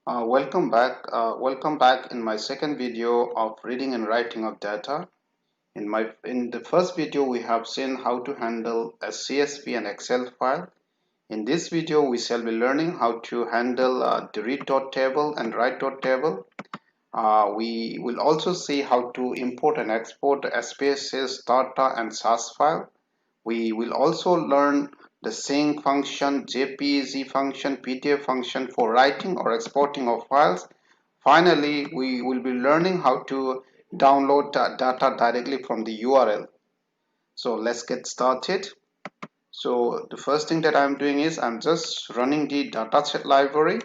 Welcome back. Welcome back in my second video of reading and writing of data. In the first video, we have seen how to handle a CSV and Excel file. In this video, we shall be learning how to handle the read dot table and write dot table. We will also see how to import and export a Spss data and SAS file. We will also learn the sync function, JPEG function, PDF function for writing or exporting of files. Finally, we will be learning how to download data directly from the URL. So let's get started. So the first thing that I'm doing is I'm just running the dataset library,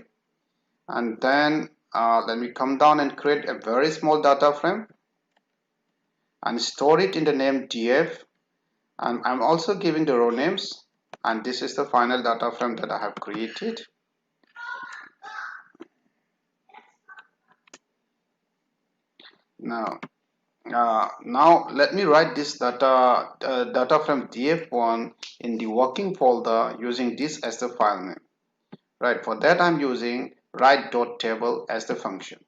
and then let me come down and create a very small data frame and store it in the name df. And I'm also giving the row names, and this is the final data frame that I have created. Now let me write this data frame df1 in the working folder using this as the file name. Right, for that I'm using write.table as the function.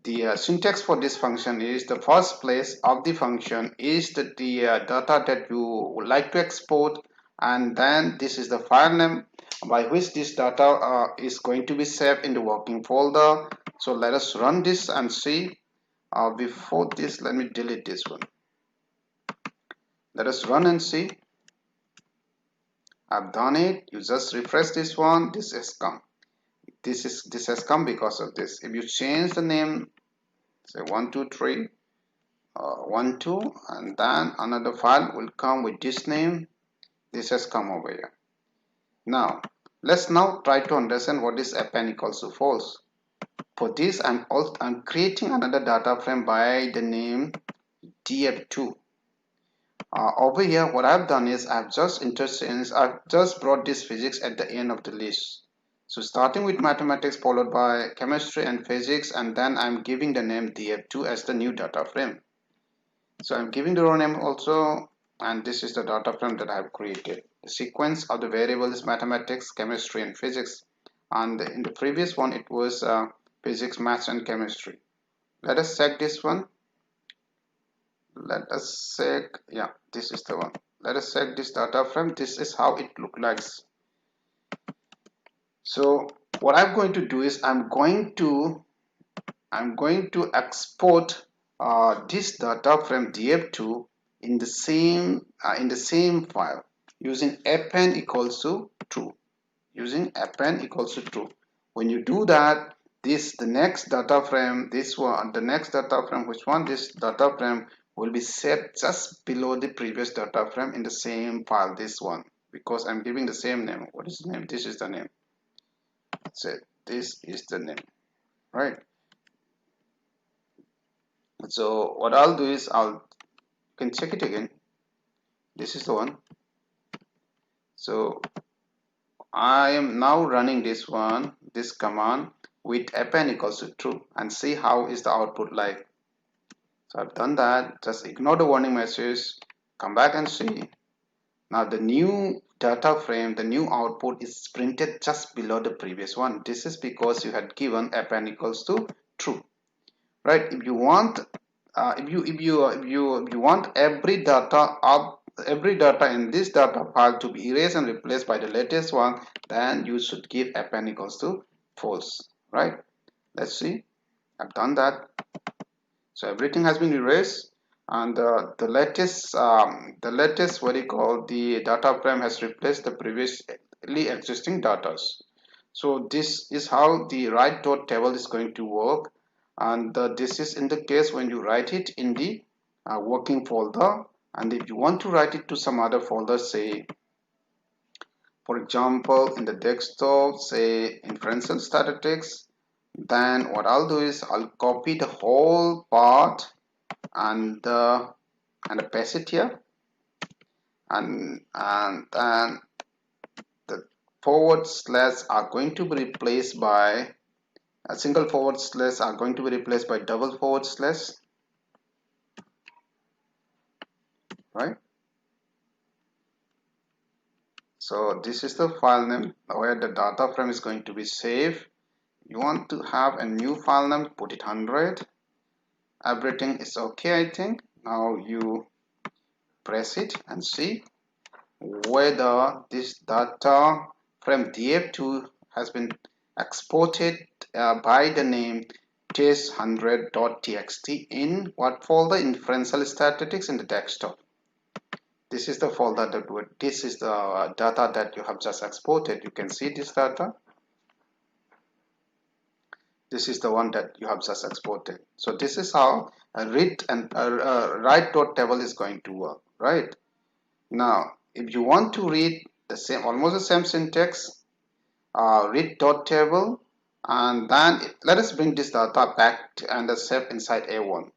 The syntax for this function is the first place of the function is the data that you would like to export, and then this is the file name by which this data is going to be saved in the working folder. So let us run this and see. Before this, let me delete this one. Let us run and see. I've done it. You just refresh this one. This has come. This has come because of this. If you change the name, say 123 1 2, and then another file will come with this name. This has come over here. Now let's try to understand what is append equals to false. For this, I'm creating another data frame by the name df2. Over here, what I've done is I've just brought this physics at the end of the list. So starting with mathematics followed by chemistry and physics, and then I'm giving the name df2 as the new data frame. So I'm giving the row name also, and this is the data frame that I have created. The sequence of the variables is mathematics, chemistry, and physics. And in the previous one, it was physics, maths, and chemistry. Let us check this one. Let us check. Yeah, this is the one. Let us check this data frame. This is how it looks like. So what I'm going to do is I'm going to export this data frame df2 in the same file using append equals to true. Using append equals to true. When you do that, the next data frame, this one, the next data frame, which one? This data frame will be set just below the previous data frame in the same file. This one, because I'm giving the same name. What is the name? This is the name. So this is the name, right? So what I'll do is you can check it again. This is the one. So I am now running this command with append equals to true, and see how is the output like. So I've done that. Just ignore the warning message, come back and see. Now the new data frame, the new output is printed just below the previous one. This is because you had given append equals to true, right? If you want if you want every data in this data file to be erased and replaced by the latest one, then you should give append equals to false, right? Let's see. I've done that. So everything has been erased, and the latest what you call the data frame has replaced the previously existing data. So this is how the write dot table is going to work, and this is in the case when you write it in the working folder, and if you want to write it to some other folder, say for example in the desktop, say inferential statistics, then what I'll do is I'll copy the whole part and paste it here, and then the forward slash are going to be replaced by a single forward slash are going to be replaced by double forward slash, right? So this is the file name where the data frame is going to be saved. you want to have a new file name, put it 100. Everything is okay, I think. Now you press it and see whether this data from df2 has been exported by the name test100.txt in what folder? In Differential Statistics in the desktop. This is the folder this is the data that you have just exported. You can see this data. This is the one that you have just exported. So this is how a read and write dot table is going to work, right? Now, if you want to read the same, almost the same syntax, read dot table, and then let us bring this data back and save inside A1.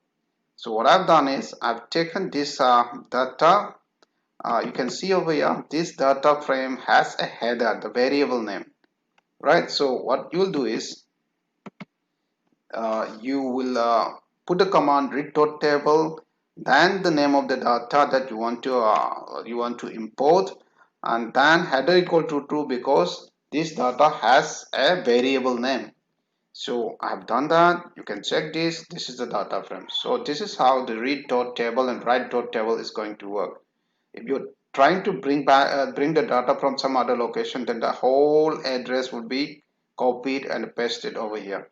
So what I've done is I've taken this data. You can see over here, this data frame has a header, the variable name, right? So what you will do is you will put the command read dot table, then the name of the data that you want to import, and then header equal to true because this data has a variable name. So I have done that. You can check this. This is the data frame. So this is how the read dot table and write dot table is going to work. If you're trying to bring the data from some other location, then the whole address will be copied and pasted over here.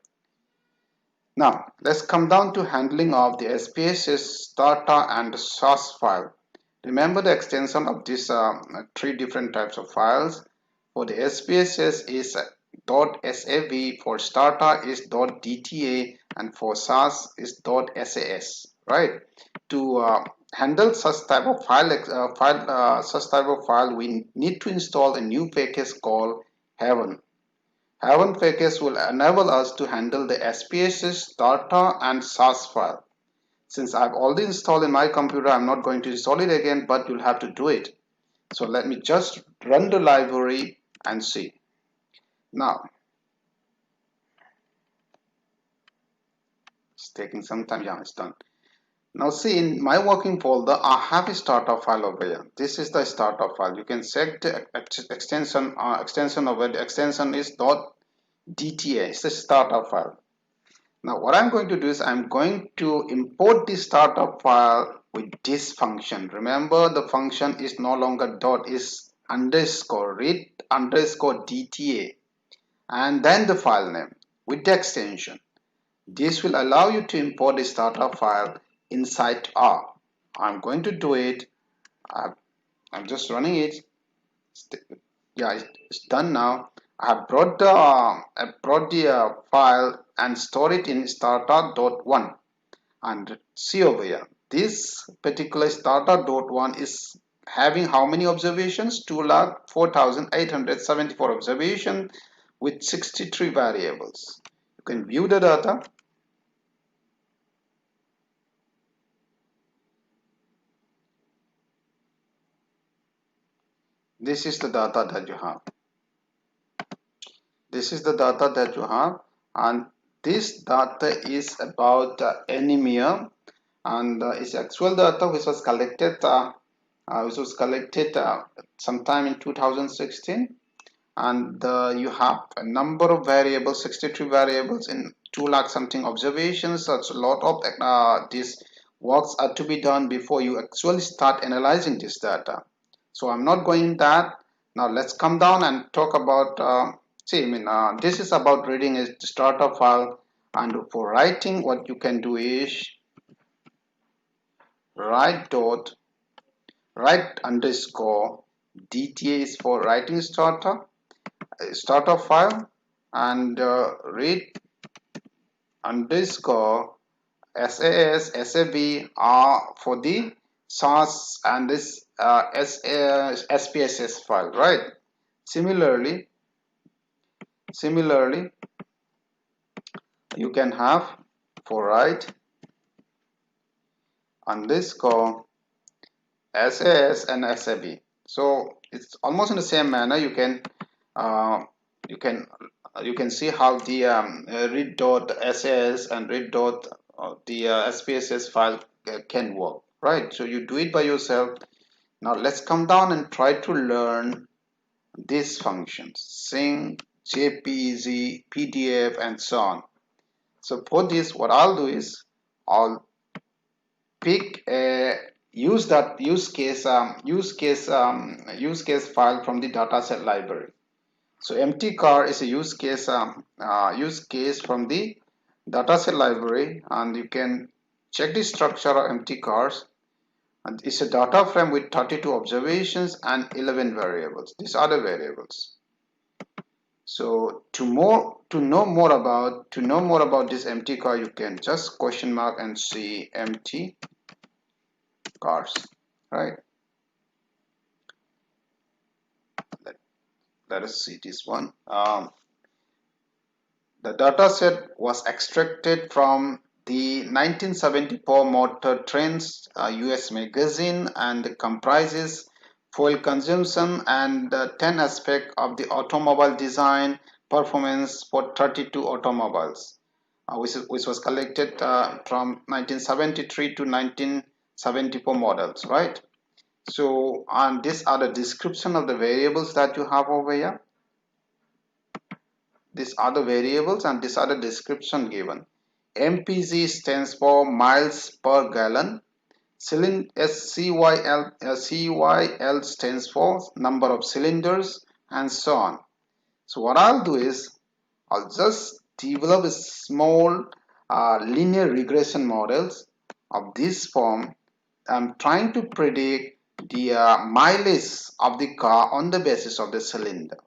Now, let's come down to handling of the SPSS data and source file. Remember the extension of these three different types of files. For the SPSS is .sav, for starter is .dta, and for SAS is .sas. Right? To handle such type of file, we need to install a new package called Heaven. Heaven package will enable us to handle the SPSS, data, and SAS file. Since I've already installed in my computer, I'm not going to install it again, but you'll have to do it. So let me just run the library and see. Now, it's taking some time. Yeah, it's done. Now see, in my working folder, I have a starter file over here. This is the starter file. You can check the extension of it. The extension is .dta. It's the starter file. Now what I'm going to do is I'm going to import the startup file with this function. Remember, the function is no longer dot, is underscore, read underscore dta, and then the file name with the extension. This will allow you to import the startup file inside R. I'm going to do it. I'm just running it. Yeah, it's done now. I have brought the file and store it in starter.1, and see over here. This particular starter.1 is having how many observations? 2,04,874 observations with 63 variables. You can view the data. This is the data that you have. This is the data that you have, and this data is about anemia, and it's actual data which was collected sometime in 2016, and you have a number of variables, 63 variables in 2 lakh something observations. Such a lot of these works are to be done before you actually start analyzing this data. So I'm not going that. Now let's come down and talk about this is about reading a starter file, and for writing what you can do is write underscore dta is for writing starter file, and read underscore SAS, SAV are for the SAS and this SPSS file, right? Similarly, you can have for write underscore SAS and SAV. So it's almost in the same manner. You can see how the read.sas and read.the SPSS file can work, right? So you do it by yourself. Now let's come down and try to learn these functions. Sing JPEG, PDF, and so on. So for this, what I'll do is I'll pick a use case file from the dataset library. So empty car is a use case from the dataset library, and you can check the structure of empty cars. And it's a data frame with 32 observations and 11 variables. These are the variables. So to know more about this empty car, you can just question mark and see empty cars, right? Let us see this one. The dataset was extracted from the 1974 Motor Trends US magazine and comprises fuel consumption and 10 aspects of the automobile design performance for 32 automobiles, which was collected from 1973 to 1974 models, right? So, and these are the description of the variables that you have over here. These are the variables and these are the description given. MPG stands for miles per gallon. CYL stands for number of cylinders, and so on. So what I'll do is I'll just develop a small linear regression models of this form. I'm trying to predict the mileage of the car on the basis of the cylinder,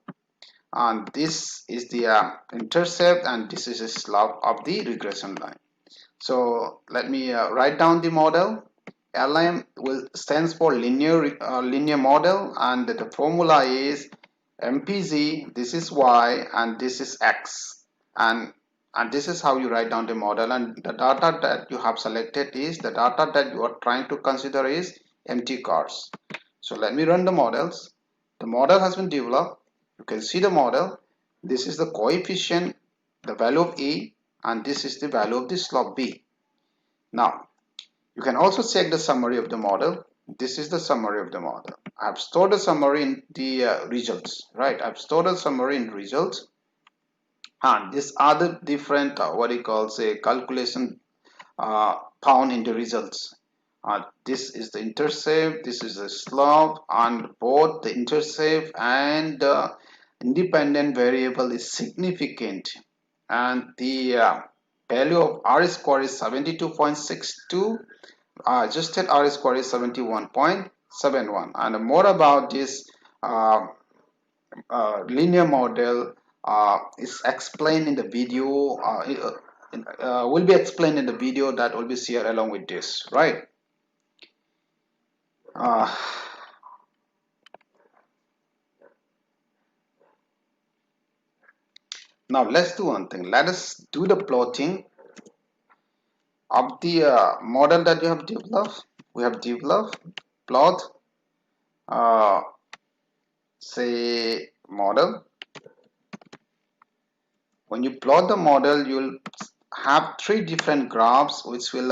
and this is the intercept, and this is the slope of the regression line. So let me write down the model. LM will stands for linear model, and the formula is MPZ. This is Y and this is X, and this is how you write down the model. And the data that you have selected is the data that you are trying to consider is empty cars. So let me run the models. The model has been developed. You can see the model. This is the coefficient, the value of A, and this is the value of the slope B. Now, you can also check the summary of the model. This is the summary of the model. I've stored a summary in the results, right? I've stored a summary in results, and these are the different what you call say calculation found in the results. This is the intercept, this is the slope, and both the intercept and the independent variable is significant, and the value of R square is 72.62. Adjusted R square is 71.71. And more about this linear model is explained in the video, will be explained in the video that will be shared along with this, right? Now let's do one thing. Let us do the plotting of the model that you have developed. We have developed plot say model. When you plot the model, you'll have three different graphs which will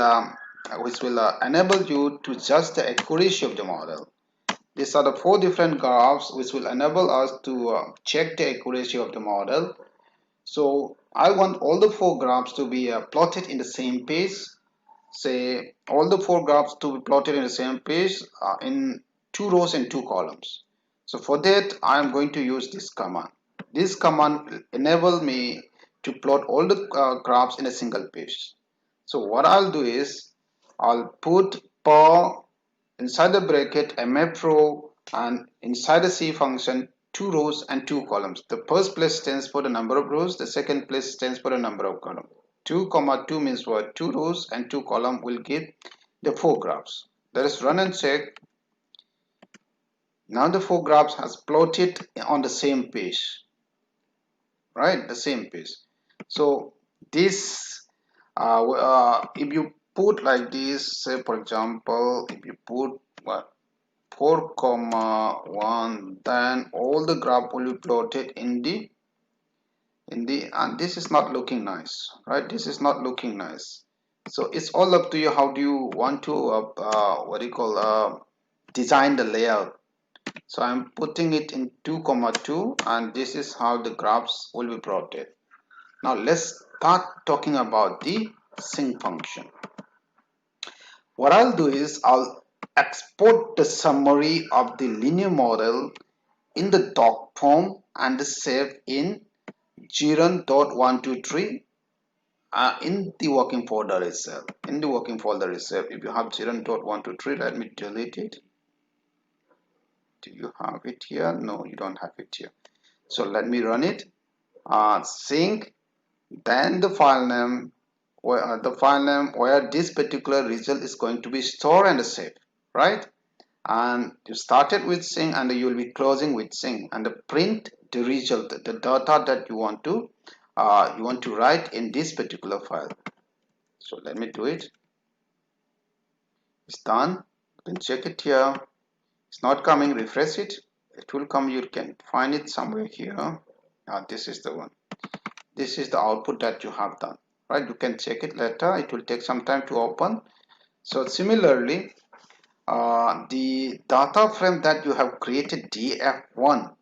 enable you to judge the accuracy of the model. These are the four different graphs which will enable us to check the accuracy of the model. So I want all the four graphs to be plotted in the same page. Say all the four graphs to be plotted in the same page in 2 rows and 2 columns. So for that, I am going to use this command. This command will enable me to plot all the graphs in a single page. So what I'll do is I'll put per inside the bracket mf row, and inside the C function 2 rows and 2 columns. The first place stands for the number of rows, the second place stands for the number of columns. 2 comma 2 means what? 2 rows and 2 columns will give the 4 graphs. Let us run and check. Now the 4 graphs has plotted on the same page, right? The same page. So this if you put like this, say for example, if you put 4 comma 1, then all the graph will be plotted in the and this is not looking nice, right? This is not looking nice. So it's all up to you. How do you want to what do you call design the layout? So I'm putting it in 2, 2, and this is how the graphs will be plotted. Now let's start talking about the sync function. What I'll do is I'll export the summary of the linear model in the doc form and save in jiran.123 in the working folder itself. In the working folder itself, if you have jiran.123, let me delete it. Do you have it here? No, you don't have it here. So let me run it. Sync, then the file name where this particular result is going to be stored and saved, right? And you started with sync and you will be closing with sync and print the result, the data that you want to write in this particular file. So let me do it. It's done. You can check it here. It's not coming. Refresh it. It will come. You can find it somewhere here. This is the one. This is the output that you have done, right? You can check it later. It will take some time to open. So similarly, the data frame that you have created, df1,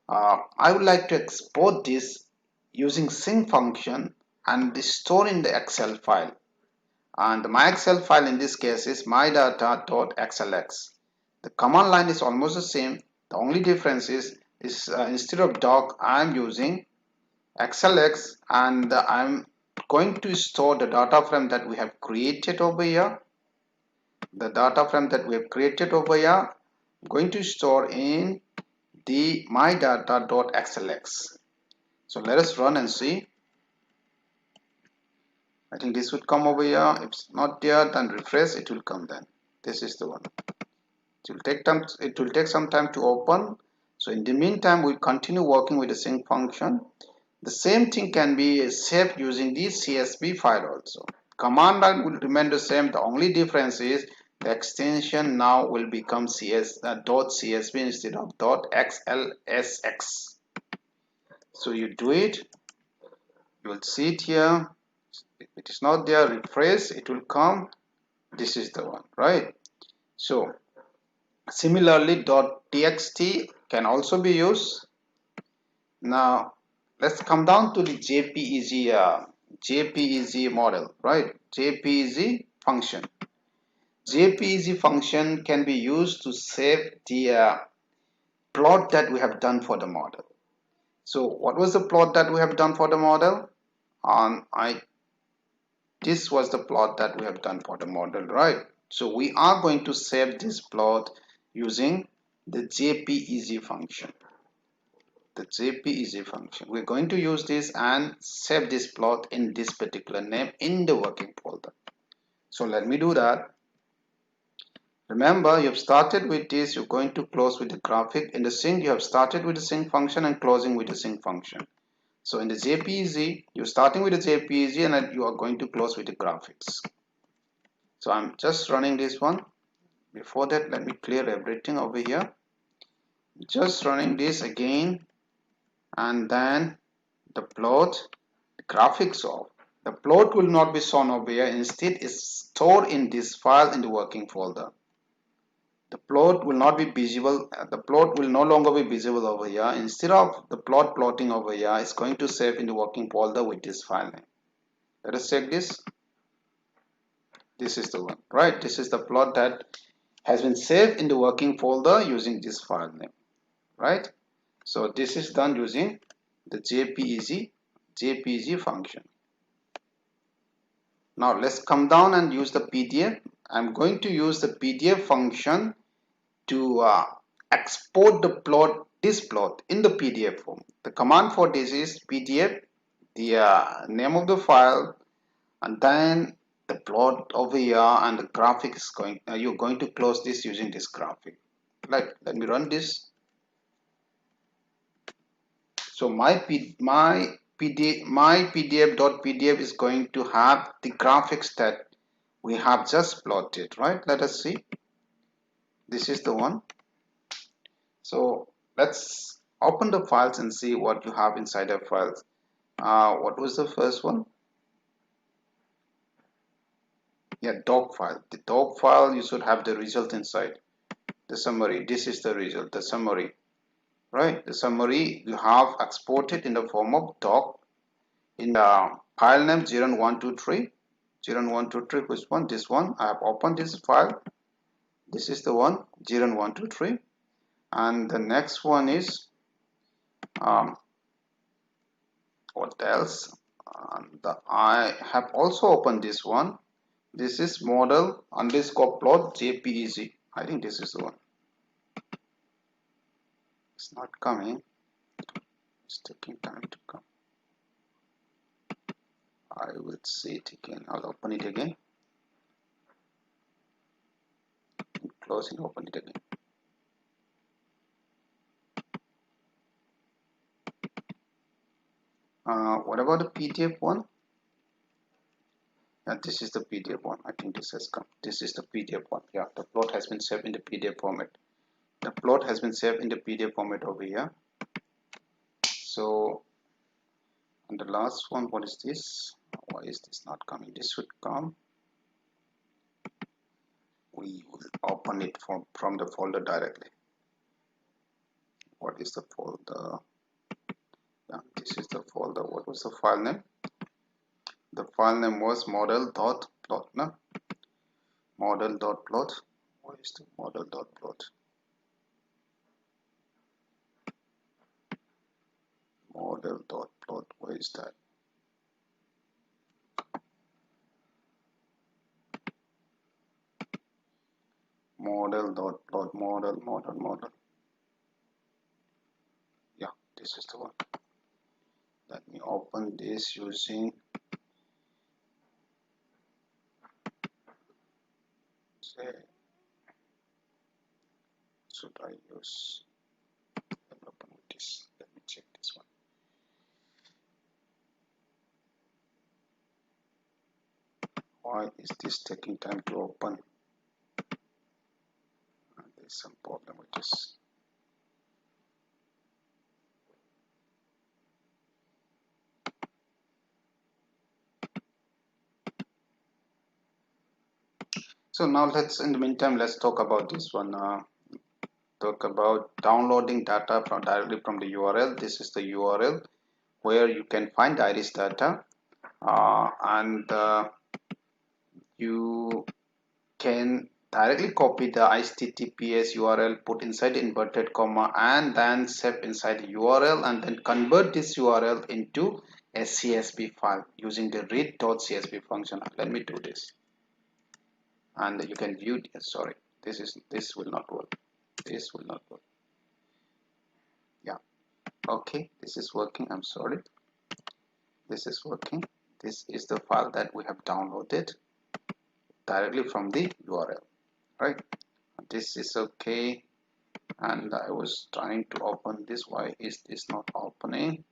I would like to export this using sync function and store in the Excel file. And my Excel file in this case is mydata.xlx. The command line is almost the same. The only difference is instead of doc, I am using xlx, and I'm going to store the data frame that we have created over here. The data frame that we have created over here, I'm going to store in the mydata.xlx. So let us run and see. I think this would come over here. If it's not there, then refresh, it will come then. This is the one. It will take some time to open. So in the meantime, we'll continue working with the sync function. The same thing can be saved using the CSV file also. Command line will remain the same. The only difference is the extension now will become .csv instead of .xlsx. So you do it. You will see it here. If it is not there, refresh. It will come. This is the one, right? So similarly, .txt can also be used. Now let's come down to the JPEG model, right? JPEG function. JPEG function can be used to save the plot that we have done for the model. So what was the plot that we have done for the model? This was the plot that we have done for the model, right? So we are going to save this plot using the JPEG function. The JPEG function. We're going to use this and save this plot in this particular name in the working folder. So let me do that. Remember, you've started with this, you're going to close with the graphic. In the sync, you have started with the sync function and closing with the sync function. So in the JPEG, you're starting with the JPEG and then you are going to close with the graphics. So I'm just running this one. Before that, let me clear everything over here. Just running this again, and then the plot, the graphics off. The plot will not be shown over here. Instead, it's stored in this file in the working folder. The plot will not be visible. The plot will no longer be visible over here. Instead of the plot plotting over here, it's going to save in the working folder with this file name. Let us check this. This is the one, right? This is the plot that has been saved in the working folder using this file name, right? So this is done using the JPEG function. Now let's come down and use the PDF. I'm going to use the PDF function to export the plot, this plot in the PDF form. The command for this is PDF, the name of the file, and then the plot over here, and the graphic is going. You're going to close this using this graphic. Let me run this. So my PDF.pdf is going to have the graphics that we have just plotted, right? Let us see. This is the one. So let's open the files and see what you have inside the files. What was the first one? Yeah, doc file. The doc file, you should have the result inside. the summary. This is the result, the summary, right? The summary you have exported in the form of doc in the file name 01223. 01223, which one? This one. I have opened this file. This is the one, 01223. And the next one is what else? I have also opened this one. This is model underscore plot JPEG. I think this is the one. It's not coming. It's taking time to come. I will see it again. I'll open it again. Close and open it again. What about the PDF one? Yeah, this is the PDF one. I think this has come. This is the PDF one. Yeah, the plot has been saved in the PDF format. The plot has been saved in the PDF format over here. So, and the last one, what is this? Why is this not coming? This should come. We will open it from the folder directly. What is the folder? Yeah, this is the folder. What was the file name? The file name was model.plot. No? Model.plot. What is the model.plot? Model.plot. Where is that? Model.plot. Model. Yeah, this is the one. Let me open this using should I use open with this? Let me check this one. Why is this taking time to open? There's some problem with this. So now in the meantime, let's talk about this one. Talk about downloading data directly from the URL. This is the URL where you can find iris data, and you can directly copy the HTTPS URL, put inside inverted comma, and then save inside the URL, and then convert this URL into a CSV file using the read.csv function. Let me do this, and you can view. Sorry, this will not work. This will not work. Yeah, okay, this is working. I'm sorry. This is working. This is the file that we have downloaded directly from the URL, right? This is okay, and I was trying to open this. Why is this not opening?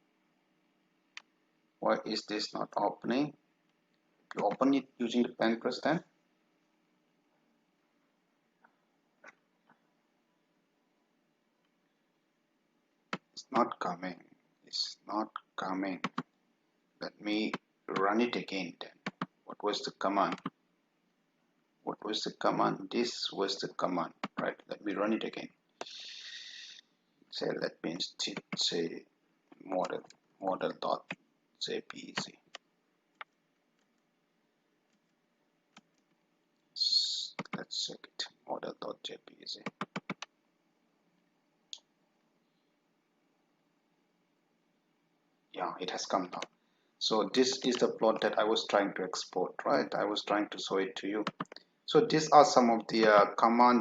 Why is this not opening? You open it using the pen press then. It's not coming. It's not coming. Let me run it again then. What was the command? What was the command? This was the command, right? Let me run it again. Say let me say model.jpeg. Let's check it. Model.jpeg. Yeah, it has come now. So this is the plot that I was trying to export, right? I was trying to show it to you. So these are some of the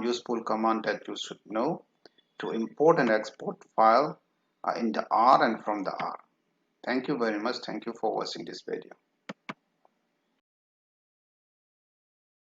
useful command that you should know to import and export file in the R and from the R. Thank you very much. Thank you for watching this video.